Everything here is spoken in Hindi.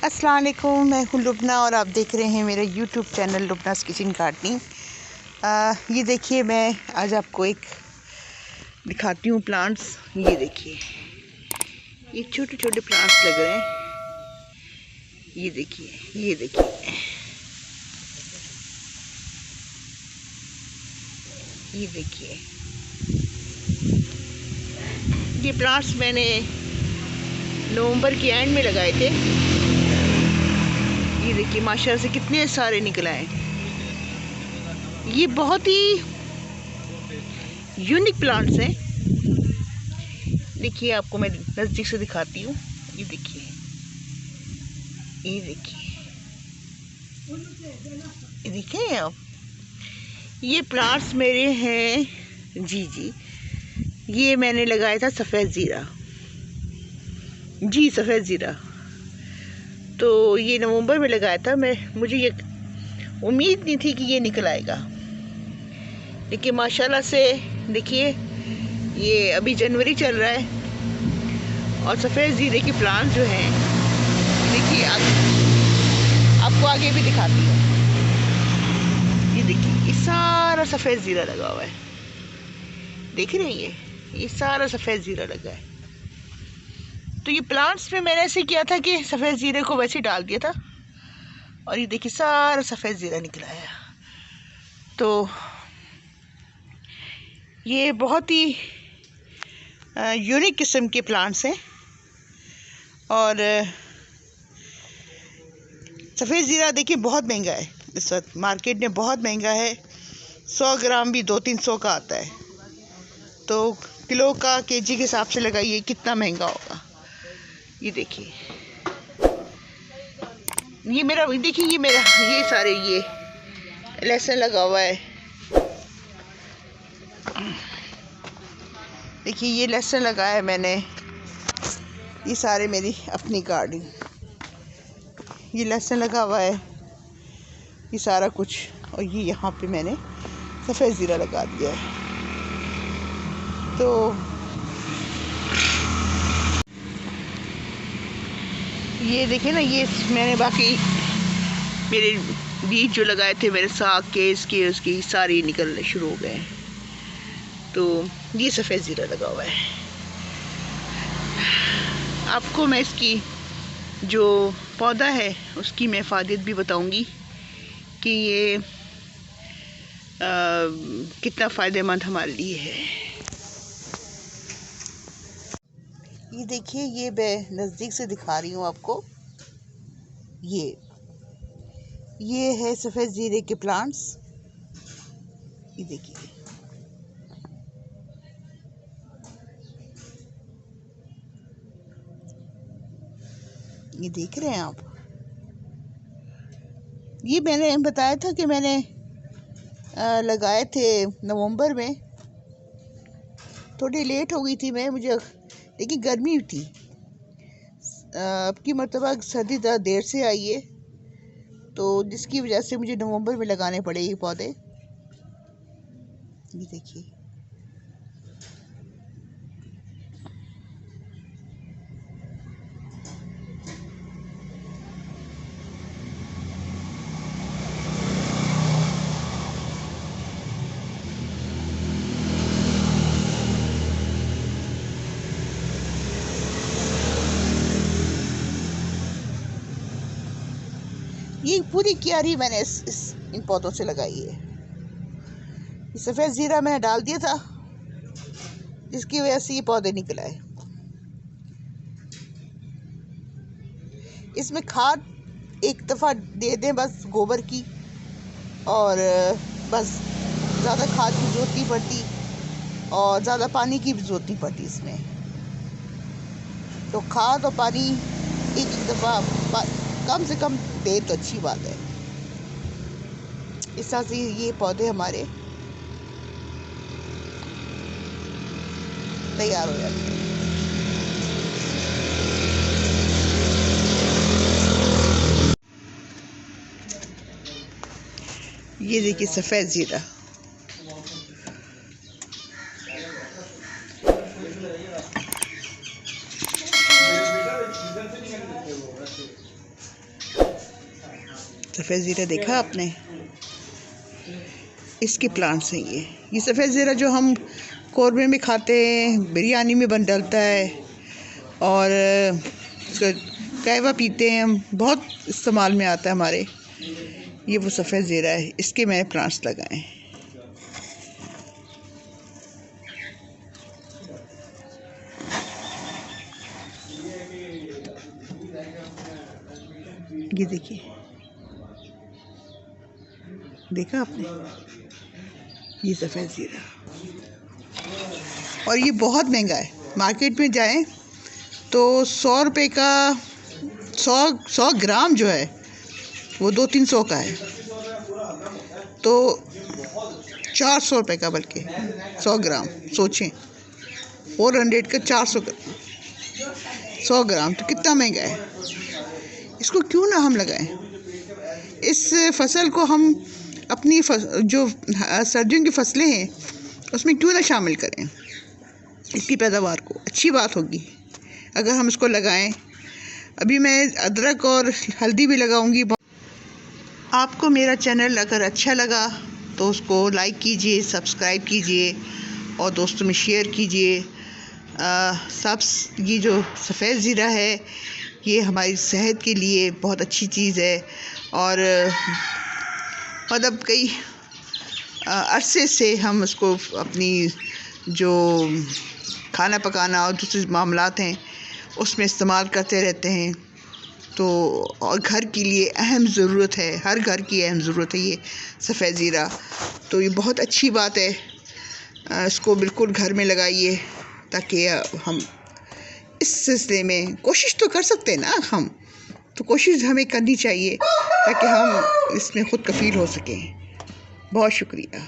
अस्सलाम वालेकुम, मैं हूँ लुबना और आप देख रहे हैं मेरा यूट्यूब चैनल लुबनास किचन गार्डनिंग। ये देखिए, मैं आज आपको एक दिखाती हूँ प्लांट्स। ये देखिए, ये छोटे छोटे प्लांट्स लग रहे हैं। ये देखिए, ये देखिए, ये देखिए, ये प्लांट्स मैंने नवंबर के एंड में लगाए थे। ये देखिए माशाल्लाह से कितने सारे निकल आए। ये बहुत ही यूनिक प्लांट्स हैं। देखिए, आपको मैं नज़दीक से दिखाती हूँ। ये देखिए, ये देखिए, ये देखिए आप, ये प्लांट्स मेरे हैं। जी, ये मैंने लगाया था सफ़ेद ज़ीरा। जी, सफ़ेद ज़ीरा तो ये नवंबर में लगाया था। मुझे ये उम्मीद नहीं थी कि ये निकल आएगा, लेकिन माशाल्लाह से देखिए, ये अभी जनवरी चल रहा है और सफ़ेद ज़ीरे की प्लांट जो हैं, देखिए आपको आगे भी दिखाती हूँ। ये देखिए, ये सारा सफ़ेद ज़ीरा लगा हुआ है। देख रहे हैं, ये सारा सफ़ेद ज़ीरा लगा है। तो ये प्लांट्स में मैंने ऐसे किया था कि सफ़ेद ज़ीरे को वैसे डाल दिया था और ये देखिए सारा सफ़ेद ज़ीरा निकला है। तो ये बहुत ही यूनिक किस्म के प्लांट्स हैं और सफ़ेद ज़ीरा देखिए बहुत महंगा है इस वक्त मार्केट में, बहुत महंगा है। 100 ग्राम भी 200-300 का आता है। तो किलो का केजी के हिसाब से लगाइए कितना महंगा होगा। ये देखिए, ये मेरा, देखिए ये सारे ये लहसुन लगा हुआ है। देखिए, ये लहसुन लगाया है मैंने। ये सारे मेरी अपनी गार्डनिंग, ये लहसुन लगा हुआ है, ये सारा कुछ। और ये यहाँ पे मैंने सफ़ेद ज़ीरा लगा दिया है। तो ये देखिए ना, ये मैंने बाकी मेरे बीज जो लगाए थे मेरे साग के, इसके उसकी सारी निकलने शुरू हो गए। तो ये सफ़ेद ज़ीरा लगा हुआ है। आपको मैं इसकी जो पौधा है उसकी मैं फ़ायदे भी बताऊंगी कि ये कितना फ़ायदेमंद हमारे लिए है। ये देखिए, ये मैं नज़दीक से दिखा रही हूँ आपको। ये है सफ़ेद ज़ीरे के प्लांट्स। ये देखिए, ये देख रहे हैं आप। ये मैंने बताया था कि मैंने लगाए थे नवंबर में। थोड़ी लेट हो गई थी मैं, मुझे देखिए गर्मी थी। अब की मरतबा सर्दी ज़्यादा देर से आई है, तो जिसकी वजह से मुझे नवंबर में लगाने पड़े ये पौधे। ये देखिए, ये पूरी क्यारी मैंने इन पौधों से लगाई है। ये सफ़ेद ज़ीरा मैंने डाल दिया था, जिसकी वजह से ये पौधे निकल आए। इसमें खाद एक दफ़ा दे दें बस, गोबर की, और बस ज़्यादा खाद की ज़रूरत नहीं पड़ती और ज़्यादा पानी की भी ज़रूरत नहीं पड़ती इसमें। तो खाद और पानी एक दफ़ा कम से कम दे तो अच्छी बात है। इस तरह से ये पौधे हमारे तैयार हो जाते हैं। ये देखिए सफ़ेद ज़ीरा, सफ़ेद ज़ीरा देखा आपने, इसके प्लांट्स हैं ये सफ़ेद ज़ीरा जो हम कौरमे में खाते हैं, बिरयानी में बन डलता है और इसका कहवा पीते हैं हम, बहुत इस्तेमाल में आता है हमारे। ये वो सफ़ेद ज़ीरा है, इसके मैंने प्लांट्स लगाए हैं। ये देखिए, देखा आपने, ये सफ़ेद ज़ीरा, और ये बहुत महंगा है। मार्केट में जाएं तो 100 रुपये का 100 ग्राम जो है वो 200-300 का है, तो 400 रुपये का, बल्कि 100 ग्राम सोचें, 400 का 400 ग्राम, 100 ग्राम तो कितना महंगा है। इसको क्यों ना हम लगाएं, इस फसल को हम अपनी जो सर्दियों की फसलें हैं उसमें क्यों ना शामिल करें, इसकी पैदावार को अच्छी बात होगी अगर हम इसको लगाएं। अभी मैं अदरक और हल्दी भी लगाऊंगी। आपको मेरा चैनल अगर अच्छा लगा तो उसको लाइक कीजिए, सब्सक्राइब कीजिए और दोस्तों में शेयर कीजिए। ये जो सफ़ेद ज़ीरा है ये हमारी सेहत के लिए बहुत अच्छी चीज़ है और मतलब कई अरसे से हम उसको अपनी जो खाना पकाना और दूसरे मामलात हैं उसमें इस्तेमाल करते रहते हैं। तो और घर के लिए अहम ज़रूरत है, हर घर की अहम ज़रूरत है ये सफ़ेद ज़ीरा। तो ये बहुत अच्छी बात है, इसको बिल्कुल घर में लगाइए ताकि हम इस सिलसिले में कोशिश तो कर सकते हैं ना, हम तो कोशिश हमें करनी चाहिए ताकि हम इसमें ख़ुद कफ़ील हो सकें। बहुत शुक्रिया।